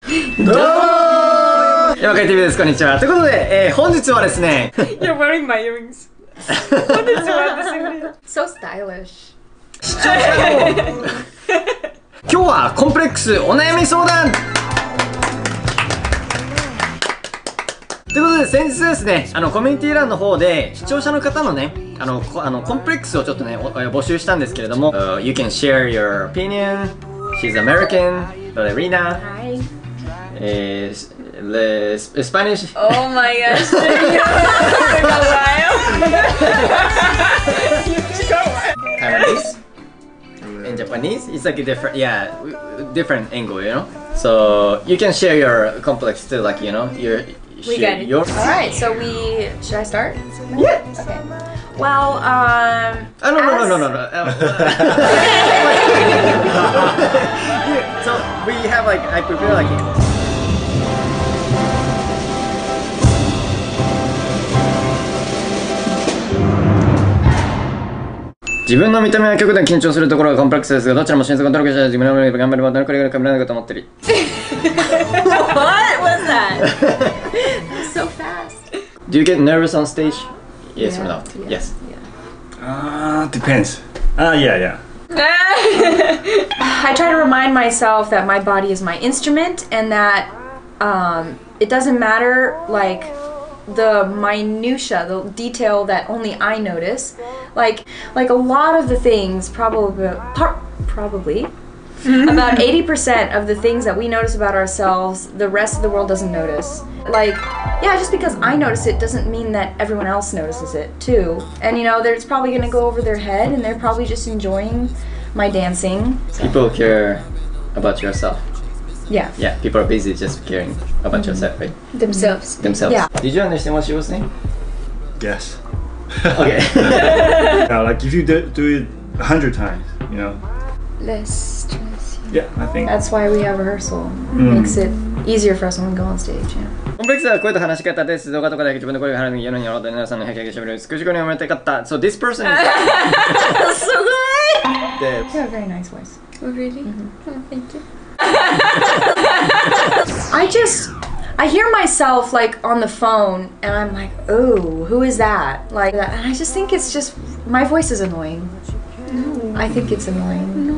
どうもヤマカイ TV です。こんにちは。ということで、本日はですね You're wearing my earrings. 本日はですね So stylish. 今日はコンプレックスお悩み相談ということで、先日ですね、コミュニティ欄の方で視聴者の方のね、コンプレックスをちょっとね、募集したんですけれども、You can share your opinion. She's American, Ballerina. Hi. Spanish. Oh my gosh. Taiwanese. In Japanese, it's like a different, yeah, different angle, you know. So you can share your complex too, like We got it. Alright, so should I start? Yeah. Okay. Well, No. So we have like, I prepare like. 自分の見た目は極度に緊張するところがコンプレックスですが、どちらも新作を登録して自分の頑張ればどれくらいかぶれないかと思ってる。What was that? So fast. Do you get nervous on stage? Yes or no? Yes. Depends. Yeah. I try to remind myself that my body is my instrument and that it doesn't matter like the minutia, the detail that only I notice. Like a lot of the things, probably about 80% of the things that we notice about ourselves, the rest of the world doesn't notice. Like, yeah, just because I notice it doesn't mean that everyone else notices it too. And it's probably gonna go over their head and they're probably just enjoying my dancing. People care about yourself. Yeah. Yeah, people are busy just caring about yourself, right? Themselves. Yeah. Did you understand what she was saying? Yes. Okay. Yeah, like if you do it 100 times, Less stress. Yeah, I think. That's why we have rehearsal. Makes it easier for us when we go on stage. Yeah. コンプレックスは声と話し方です。動画とかで自分の声が入るのに世の中の皆さんのヘキヘキしゃべる美しい声に生まれたかった。So this person is So good! the You have a very nice voice. Oh really? Oh, thank you. I hear myself like on the phone and I'm like, oh, who is that? Like that. And I just think it's just, my voice is annoying. No. I think it's annoying. No.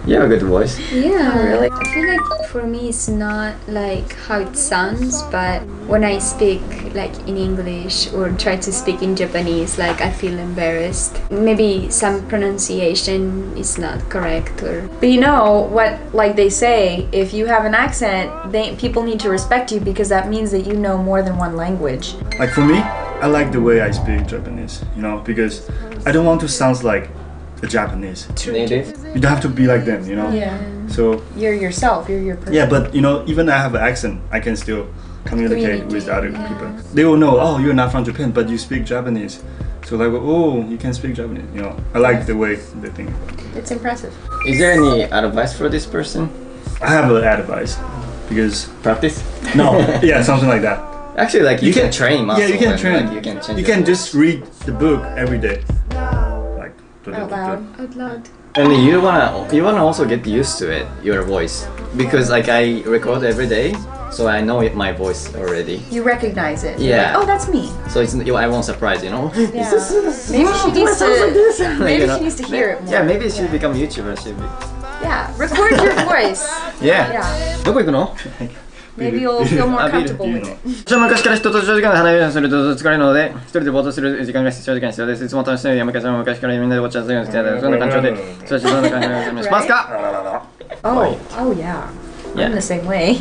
You have a good voice. Yeah. Oh, really? I feel like for me it's not like how it sounds, but when I speak like in English or try to speak in Japanese, like I feel embarrassed. Maybe some pronunciation is not correct or... But you know what, like they say, if you have an accent, people need to respect you because that means that you know more than one language. Like for me, I like the way I speak Japanese, because I don't want to sound like a Japanese. Native. You don't have to be like them, Yeah. So You're yourself, you're your person. yeah, but even I have an accent, I can still communicate with other people. They will know, oh, you're not from Japan, but you speak Japanese. So like, oh, you can speak Japanese. I like the way they think. It's impressive. Is there any advice for this person? I have an advice because Practice? no, yeah, something like that. Actually, like you can train muscle. Yeah, you can and, train. Like, you can change You your can voice. just read the book every day. Like Out loud. Out loud. And you wanna also get used to it, your voice, because like I record every day, so I know my voice already. You recognize it. Yeah. Like, oh, that's me. So I won't surprise, Yeah. Maybe she needs to. Maybe she needs to hear it more. Yeah, maybe she become YouTuber. She be. Yeah. Record your voice. Yeah. Yeah. どこ行くの？ Maybe you'll feel more comfortable with it. 私は昔から人と長時間で話をすると疲れるので、一人でぼーっとする時間が長時間必要です。いつも楽しそうに山川さんも昔からみんなでごっちゃするようにしていたそんな感情で、そしてそんな感情でお願いしますか？ Oh yeah. Yeah. I'm the same way.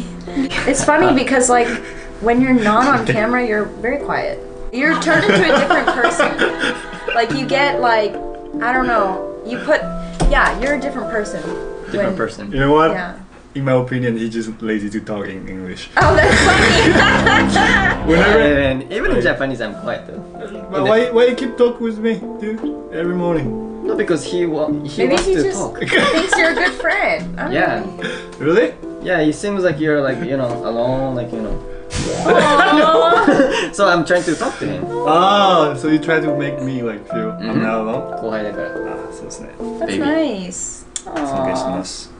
It's funny because like when you're not on camera, you're very quiet. You're turned into a different person. Like you get like, I don't know, you're a different person. Different person. You know what? Yeah. In my opinion, he's just lazy to talk in English. Oh, that's funny. And even in Japanese, I'm quiet though. But why you keep talking with me, dude? Every morning. No, because he wants Maybe he to just talk. thinks you're a good friend. I don't Yeah. know. Really? Yeah, it seems like you're like alone, like Aww. So I'm trying to talk to him. Ah, so you try to make me like feel I'm not alone? 後輩だから。 そうですね。 That's Baby. nice. 尊敬します。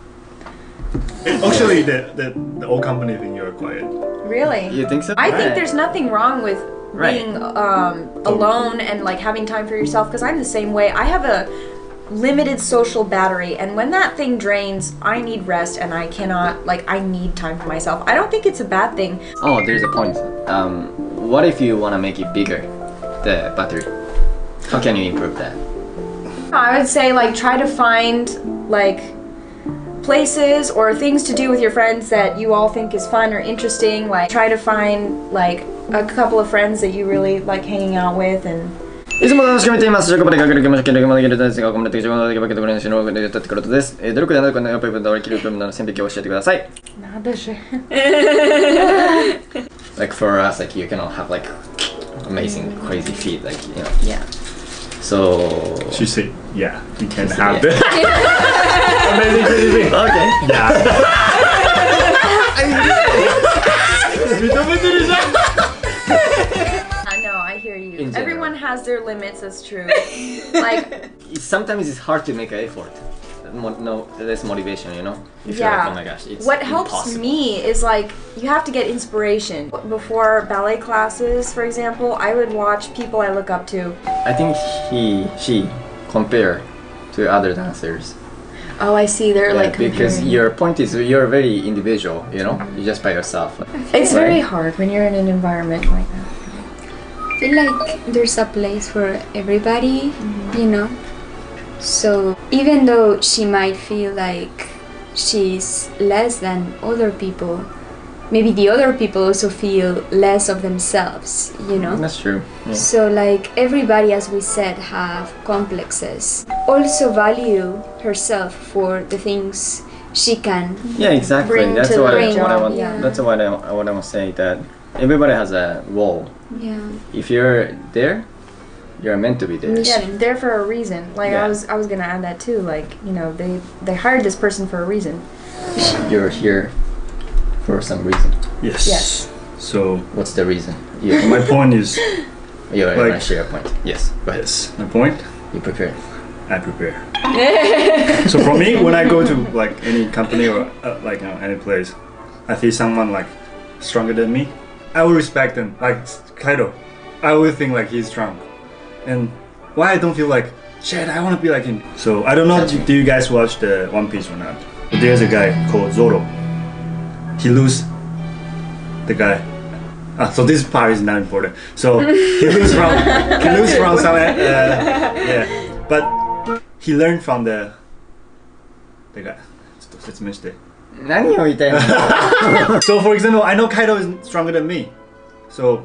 Actually, the old company think you're quiet. Really? You think so? I think Right. there's nothing wrong with Right. being alone and like having time for yourself, because I'm the same way. I have a limited social battery, and when that thing drains, I need rest, and I cannot, like, I need time for myself. I don't think it's a bad thing. Oh, there's a point. What if you want to make it bigger, the battery? How can you improve that? I would say, like, try to find like places or things to do with your friends that you all think is fun or interesting. Like, try to find like a couple of friends that you really like hanging out with, and いつも楽しく見ています。職場で学力も経験もできるですが、コミュニティ上のだけばけところにしので立ってくるとです。努力でなくやっぱり分で割り切る部分の線引きを教えてください。Like for us, like you cannot have like amazing, crazy feet, like you know. yeah. So. She said, yeah, you can have that. Amazing, crazy feet. Okay. Yeah. 認めてるじゃん。No, I hear you. In general. Everyone has their limits, that's true. Like, Sometimes it's hard to make an effort. No, less motivation, you know? If you're yeah. like, oh my gosh, it's what helps impossible. me is like, you have to get inspiration. Before ballet classes, for example, I would watch people I look up to. I think she compare to other dancers. Oh, I see. They're Yeah, like because comparing. your point is you're very individual, you know? You're just by yourself. It's very Right? hard when you're in an environment like that. I feel like there's a place for everybody, you know? So even though she might feel like she's less than other people, maybe the other people also feel less of themselves, you know? That's true. Yeah. So like everybody, as we said, have complexes. Also value herself for the things she can. Yeah, exactly. Bring That's to what, the what I job, want. yeah. That's what I want to say. That everybody has a role. Yeah. If you're there, you're meant to be there. Yeah, there for a reason. Like Yeah. I was gonna add that too. Like, you know, they hired this person for a reason. You're here for some reason. Yes. Yes. So What's the reason? You my point is, you Like- want to share a point. Yes. Go ahead. yes, my point. You prepare. I prepare. So for me, when I go to like any company or like any place, I see someone like stronger than me, I will respect them. Like Kaido, I will think like he's strong, and why I don't feel like shit, I want to be like him. So I don't know. Do you guys watch the One Piece or not? But there's a guy called Zoro. He lose the guy. So this part is not important. So he lose from some yeah, but he learned from the guy. ちょっと説明して。何を言いたいの？ So for example, I know Kaido is stronger than me, so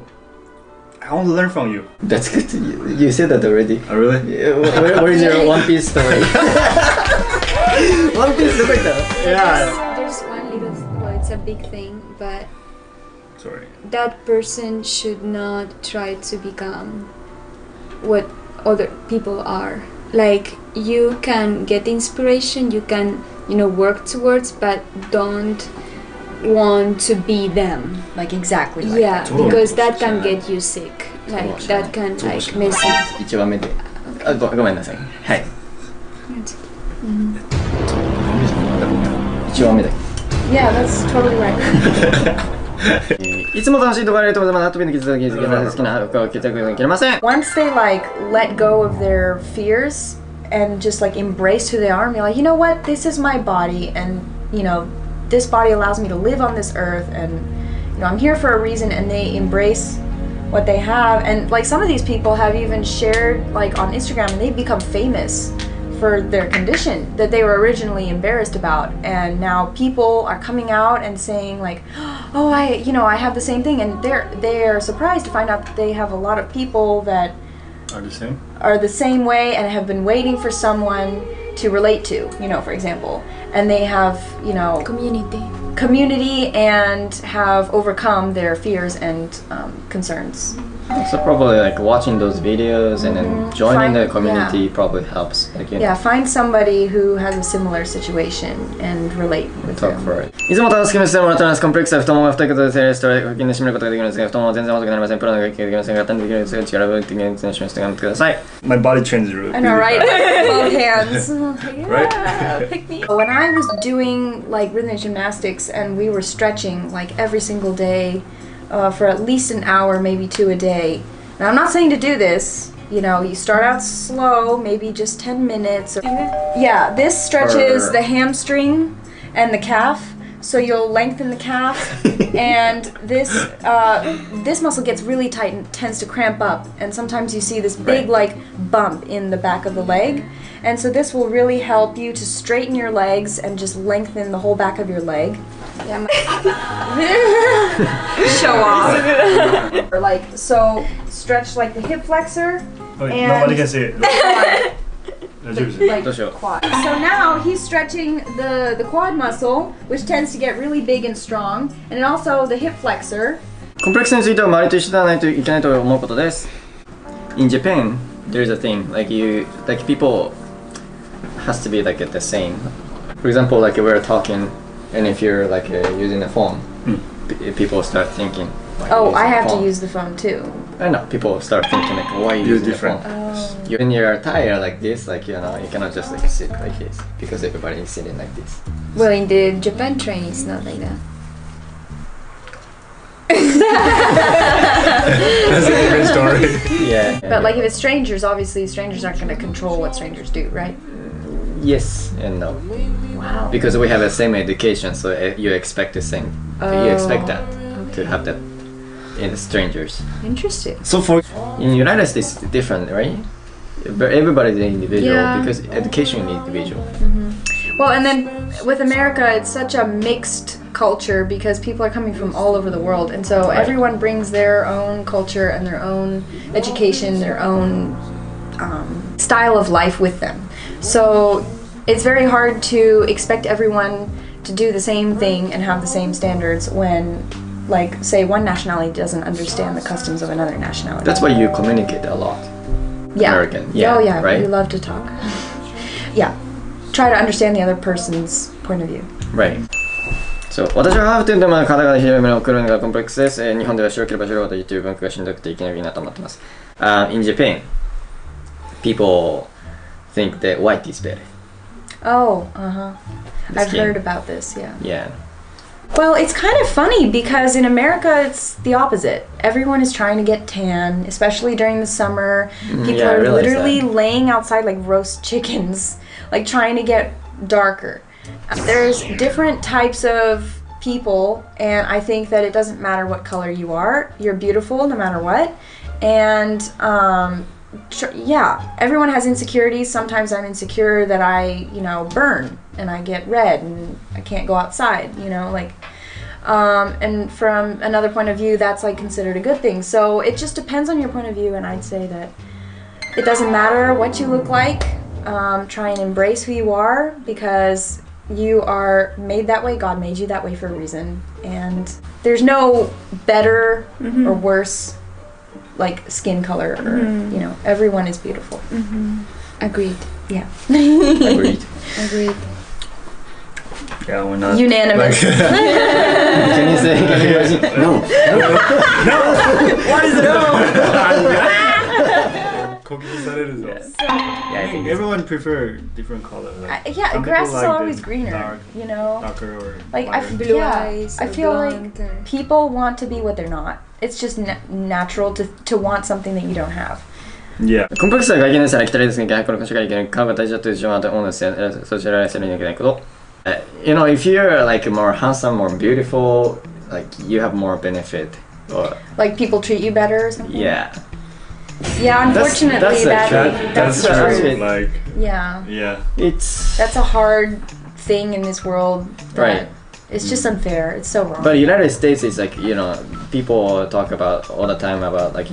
I want to learn from you. That's good. You said that already. Oh really? Where is your One Piece story? One Piece どこ行ったの？ Yeah. There's one little, well, it's a big thing, but Sorry. that person should not try to become what other people are. Like, you can get inspiration, you can, you know, work towards, but don't want to be them. Like exactly like Yeah, that. Totally. because that can get you sick. Like, Totally. that can, Totally. like, mess you. 1話目で。あ、ごめんなさい。はい。1話目だけ。 Yeah, that's totally right. いつも楽しい動画ありがとうございます。ハットビーの傷つき好きな服を着てくれません。 Once they like let go of their fears and just like embrace who they are and be like, you know what, this is my body, and you know, this body allows me to live on this earth, and you know, I'm here for a reason, and they embrace what they have. And like some of these people have even shared like on Instagram, and they've become famous for their condition that they were originally embarrassed about, and now people are coming out and saying like, oh, I have the same thing, and they're surprised to find out that they have a lot of people that Are are the the same? same way and have been waiting for someone to relate to, you know, for example, and they have, you know, community and have overcome their fears and concerns. So probably like watching those videos and then joining the community probably helps. Like, you know, Yeah, find somebody who has a similar situation and relate with talk them. for it. いつも楽しく見せてもらっております。コンプレックスは太ももが太いことで整理して腹筋で締めることができるんですが、太ももは全然細くなりません。プロのができませんが、簡単にできるんですが、力を的に示して頑張ってください。My body changes really. I know, right? fast. Both hands. Right? Yeah, pick me. When I was doing like rhythmic gymnastics and we were stretching like every single day for at least an hour, maybe 2 a day. Now, I'm not saying to do this. You know, you start out slow, maybe just 10 minutes. Yeah, this stretches the hamstring and the calf. So you'll lengthen the calf, and this muscle gets really tight and tends to cramp up. And sometimes you see this big like bump in the back of the leg. And so this will really help you to straighten your legs and just lengthen the whole back of your leg. Yeah, show off. Or like so, stretch like the hip flexor. Oh, And- nobody can see it. Like どうしよう。 quad. So now he's stretching the quad muscle, which tends to get really big and strong, and then also the hip flexor. コンプレックスについては周りと一緒ではないといけないと思うことです。In Japan, there's a thing like people has to be like the same. For example, like we're talking, and if you're like using a phone, people start thinking. Like, Oh, I have phone. to use the phone too. I know people start thinking like, why are you You're using different. the phone? When you're tired like this, like you know, you cannot just like sit like this because everybody is sitting like this. Well, in the Japan train, it's not like that. That's a different story. Yeah. But like if it's strangers, obviously strangers aren't going to control what strangers do, right? Yes and no. Wow. Because we have the same education, so you expect the same. You expect that to have that in the strangers. Interesting. So for In the United States, it's different, right? But everybody's an individual Yeah. because education is individual. Well, and then with America, it's such a mixed culture because people are coming from all over the world, and so everyone brings their own culture and their own education, their own style of life with them. So it's very hard to expect everyone to do the same thing and have the same standards when, like, say one nationality doesn't understand the customs of another nationality. That's why you communicate a lot. Yeah. American, yeah, Oh yeah, right? we love to talk. Yeah. Try to understand the other person's point of view. Right. So, 私はハーフというテーマの方々に広めを送るのがコンプレックスです。日本では白ければ白いほど YouTube 文化がしんどくていきなりいいなと思ってます。In Japan, people think that white is better. Oh, uh-huh. I've skin. heard about this, yeah. Yeah. Well, it's kind of funny because in America it's the opposite. Everyone is trying to get tan, especially during the summer. People yeah, I are realize literally that. laying outside like roast chickens, like trying to get darker. There's different types of people, and I think that it doesn't matter what color you are. You're beautiful no matter what. And yeah, everyone has insecurities. Sometimes I'm insecure that I, burn and I get red and I can't go outside, like, and from another point of view, that's like considered a good thing. So it just depends on your point of view, and I'd say that it doesn't matter what you look like. Try and embrace who you are because you are made that way. God made you that way for a reason, and there's no better or worse like skin color or everyone is beautiful. Agreed. Yeah. Agreed. Agreed. yeah, we're not Unanimous. Can you imagine? No. What is it? Yeah, I think Everyone prefer different color. Like, Yeah, some grass people is like always the greener, darker or Like lighter. Blue yeah, eyes I or feel blonde or- like people want to be what they're not. It's just natural to want something that you don't have. Yeah. コンプレックスは外見の差が来たりですね、外国の社会に顔が大事だという思うんですよ。そちららせるにいけないこと。If you're like more handsome, more beautiful, like you have more benefit. Or, Like people treat you better or something. yeah. Yeah, unfortunately That's true. true. Like, Yeah. yeah. It's. That's a hard thing in this world. That Right. It's just unfair. It's so wrong. But United States is like, people talk about all the time about like,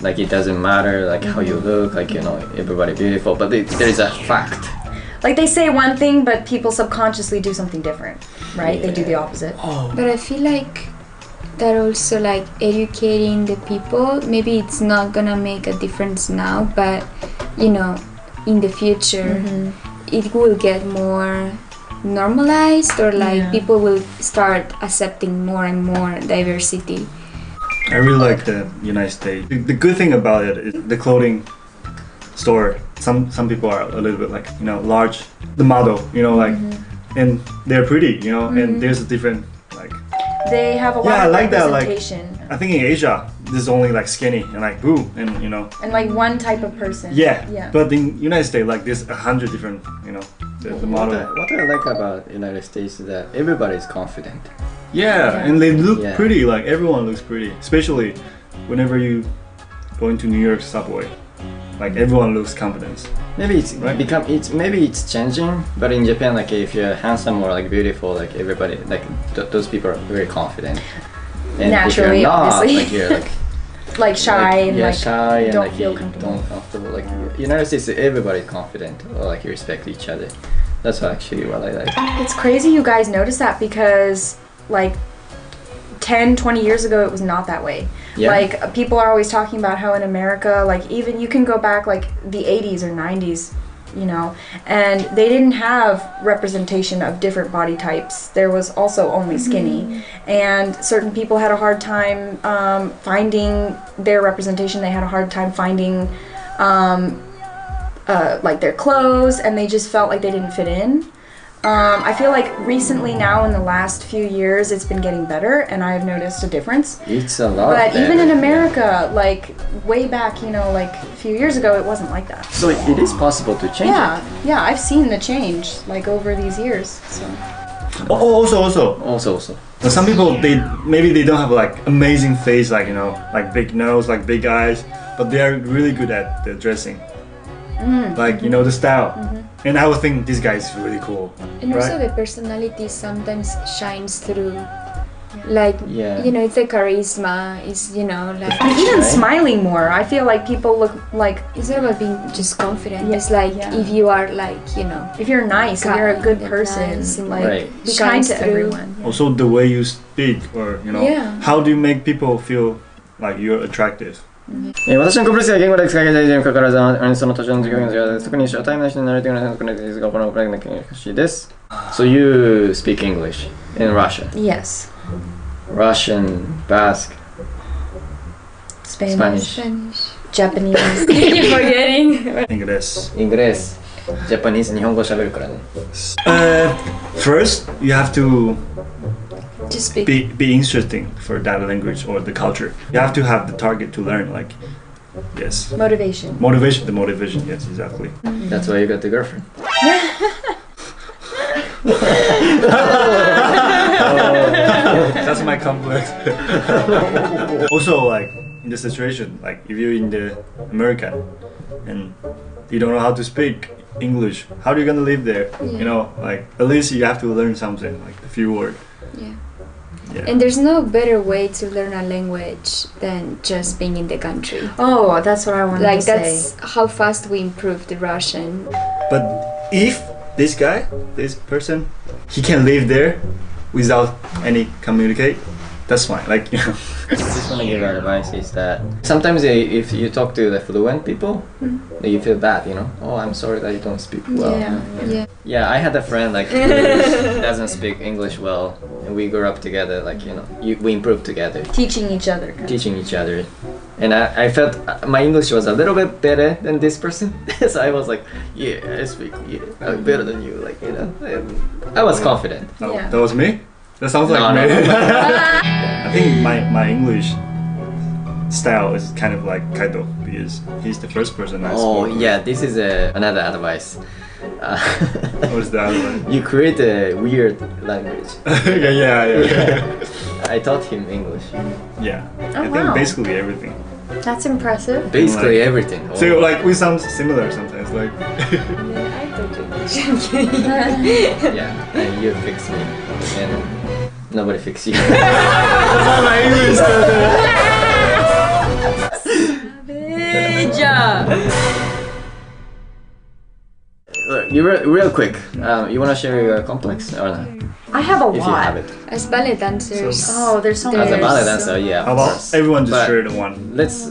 like it doesn't matter like how you look, like, everybody beautiful. But there is a fact. Like they say one thing, but people subconsciously do something different, right? They do the opposite. But I feel like that also like educating the people. Maybe it's not gonna make a difference now, but you know, in the future, it will get more normalized, or like people will start accepting more and more diversity. I really like the United States. The good thing about it is the clothing store. Some people are a little bit like, you know, large. The model, you know, like, and they're pretty, you know, and there's a different like. They have a lot of representation. Like, I think in Asia, there's only like skinny and like boo, and you know. And like one type of person. Yeah. But in United States, like there's 100 different, you know, the model. What I like about United States is that everybody's confident. Yeah, and they look pretty. Like everyone looks pretty, especially whenever you go into New York subway. Like everyone looks confident. Maybe it's maybe it's changing, but in Japan, like if you're handsome or like beautiful, like everybody, like those people are very confident. And naturally, if you're not, obviously. like you're like shy and like shy and don't like feel you comfortable. don't comfortable. Like United States, everybody's confident, or like you respect each other. That's actually what I like. It's crazy you guys notice that, because like 10-20 years ago it was not that way. Like people are always talking about how in America, like even you can go back like the 80s or 90s, you know, and they didn't have representation of different body types. There was also only skinny, and certain people had a hard time finding their representation. They had a hard time finding like their clothes, and they just felt like they didn't fit in. I feel like recently now in the last few years it's been getting better, and I've noticed a difference. It's a lot But better. even in America, like way back, you know, like a few years ago, it wasn't like that. So it is possible to change it. Yeah, I've seen the change like over these years. So. Also. Some people, maybe they don't have like amazing face, like, you know, like big nose, like big eyes, but they are really good at the dressing. Like, you know, the style. And I would think this guy is really cool. And also the personality sometimes shines through. Like, you know, it's the charisma, it's, you know, like... Even smiling more. I feel like people look like... It's not about being just confident. It's like if you are like, you know... If you're nice, if you're a good person, nice and like, be kind to everyone. Also the way you speak, or, you know, how do you make people feel like you're attractive? 私のコンプレックスが言語で使い方にもかかわらず、その途中の授業が特に初対面の人になれているので、コネクティブが行うプラグなきゃ難しいです。So you speak English in Russian? Yes. Russian, Basque, Spanish. Japanese. Keep forgetting. English. イングレス、ジャパニーズ、日本語喋るからね。First, you have to Just speak. be interesting for that language or the culture. You have to have the target to learn, like, yes. Motivation. The motivation, yes, exactly. That's why you got the girlfriend. That's my complex. Also, like, in the situation, like, if you're in the America and you don't know how to speak English, how are you gonna live there? You know, like, at least you have to learn something, like a few words. Yeah. And there's no better way to learn a language than just being in the country. Oh, that's what I wanted to say. That's how fast we improved the Russian. But if this person, he can live there without any communicate, that's fine. Like, you know. I just want to give advice is that sometimes if you talk to the fluent people, you feel bad, you know. Oh, I'm sorry that you don't speak well. Yeah, I had a friend like who doesn't speak English well, and we grew up together. Like, you know, we improved together. Teaching each other. And I felt my English was a little bit better than this person, so I was like, yeah, I speak better than you, like, you know. I was confident. Oh, that was me? That sounds like me. I think my English style is kind of like Kaido, because he's the first person I spoke with. Yeah, this is another advice. What is the other one? You create a weird language. Yeah. I taught him English. Yeah, I think basically everything. That's impressive. Basically everything. So like we sound similar sometimes, like. Yeah, I taught you English. Yeah, and you fix me, and nobody fix you. That's not my English. you real quick. You wanna share your complex or not? I have a If you have lot. it. As ballet dancers. Oh, there's so As many. a ballet There's dancer, yeah. How of about course. everyone just But share the one? Let's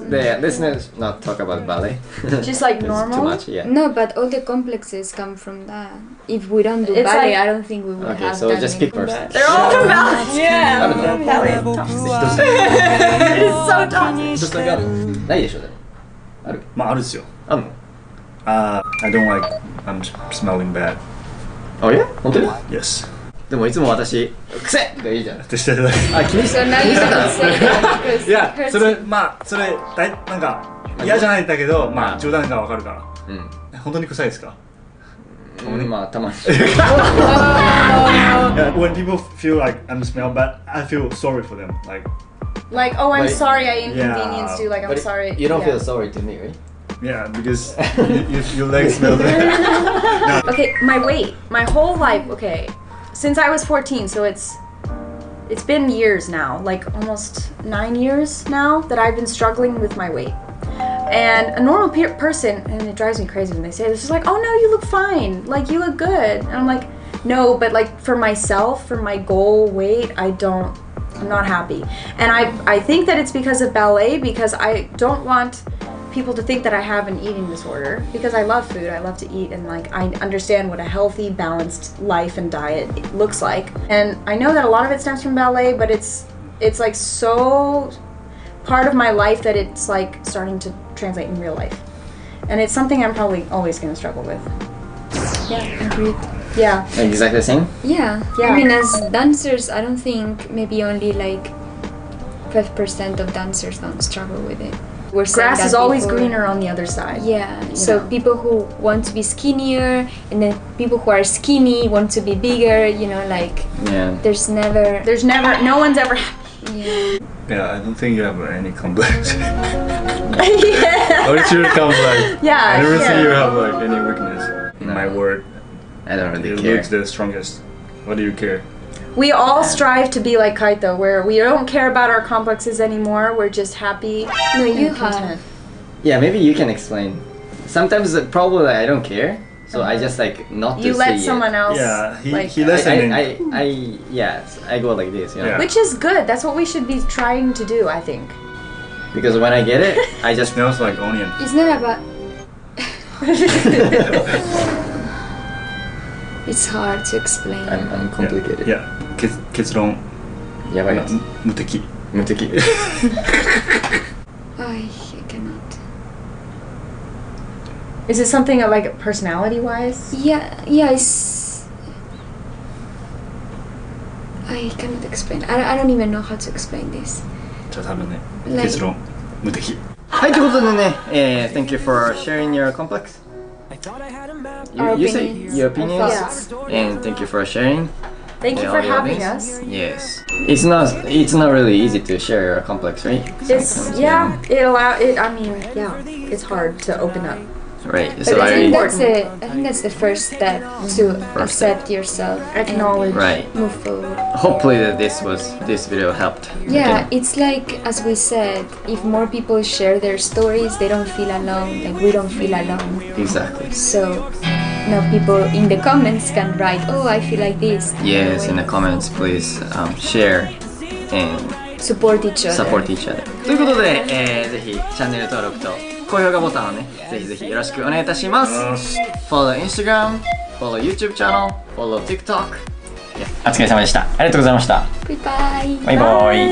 not talk about ballet. Just like It's normal? too much, yeah. No, but all the complexes come from that. If we don't do It's ballet, like- I don't think we would Okay, have so done just any pick first. ballet. They're all from ballet. Yeah. Ballet. It is so toxic. ちょっとだけあるないでしょでもあるまああるっすよ。あんの I don't like smelling bad. あれ本当に Yes. でもいつも私「くせ!」とかいいじゃんでしたらあ気にし So now 気に you してた can say that because いや it hurts それまあそれなんか嫌じゃないんだけどまあ冗談がわかるからうん本当に臭いですかまあたまに Yeah, when people feel like I'm smell bad, I feel sorry for them. Like, oh, I'm But- sorry I inconvenienced you. Like, I'm But sorry. you don't Yeah. feel sorry to me, right? yeah, because your legs smell bad. Okay, my weight, my whole life. Okay, since I was 14, so it's been years now, like almost 9 years now that I've been struggling with my weight. And a normal person, and it drives me crazy when they say this, is like, oh no, you look fine, like you look good. And I'm like, no, but like for myself, for my goal weight, I'm not happy. And I think that it's because of ballet, because I don't want people to think that I have an eating disorder, because I love food, I love to eat, and like I understand what a healthy, balanced life and diet looks like. And I know that a lot of it stems from ballet, but it's like so part of my life that it's like starting to translate in real life. And it's something I'm probably always going to struggle with. Yeah, agreed. Yeah. Exactly the same? Yeah. Yeah. I mean, as dancers, I don't think maybe only like 5% of dancers don't struggle with it. We're saying Grass that is always people- greener on the other side. Yeah, so know. people who want to be skinnier, and then people who are skinny want to be bigger, you know, like Yeah. there's never. No one's ever Yeah. Yeah, I don't think you have any complex. yeah. What's your complex? Yeah, I never yeah. see you have like any weakness. In my word, I don't really you care. look the strongest. What do you care? We all strive to be like Kaito, where we don't care about our complexes anymore. We're just happy. No, you and have. content. Yeah, maybe you can explain. Sometimes probably I don't care, so I just like not to You say let it. someone else. Yeah, he like, listened. Yes, I go like this, you know. Yeah. Which is good. That's what we should be trying to do, I think. Because when I get it, I just Smells like onion. It's not about. It's hard to explain. I'm complicated. Yeah. 結論やばいやつ。無敵。無敵。 I cannot. Is it something like personality-wise? Yeah, it's. I cannot explain. I don't even know how to explain this. じゃあ多分ね Like- 結論無敵。はいということでね、Thank you for sharing your complex. Our You say opinions. your opinions, Yeah. and thank you for sharing. Thank you the for audio having audience. us. Yes, it's not really easy to share your complex, right? It's Sometimes, yeah. I mean, yeah. It's hard to open up. Right. But So I think I that's the first step to accept yourself, Acknowledge. right. and move forward. Hopefully that this video helped. Yeah, Okay. it's like as we said, if more people share their stories, they don't feel alone. Like we don't feel alone. Exactly. So now people in the comments can write, "Oh, I feel like this." Yes, in the comments, please share and Support each other. support each other. ということで、ぜひチャンネル登録と高評価ボタンをね、ぜひぜひよろしくお願いいたします。Follow Instagram, follow YouTube channel, follow TikTok. お疲れ様でした。ありがとうございました。 Goodbye. バイバイ。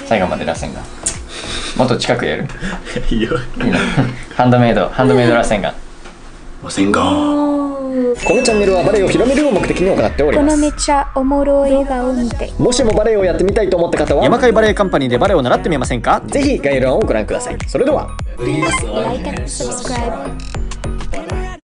最後まで螺旋が。もっと近くやる。いいよ。いいな。ハンドメイド螺旋が。螺旋が。このチャンネルはバレエを広めるを目的に行っております。めちゃおもろい動画を見てもしもバレエをやってみたいと思った方は、ヤマカイバレエカンパニーでバレエを習ってみませんか？ぜひ概要欄をご覧ください。それでは。Like and subscribe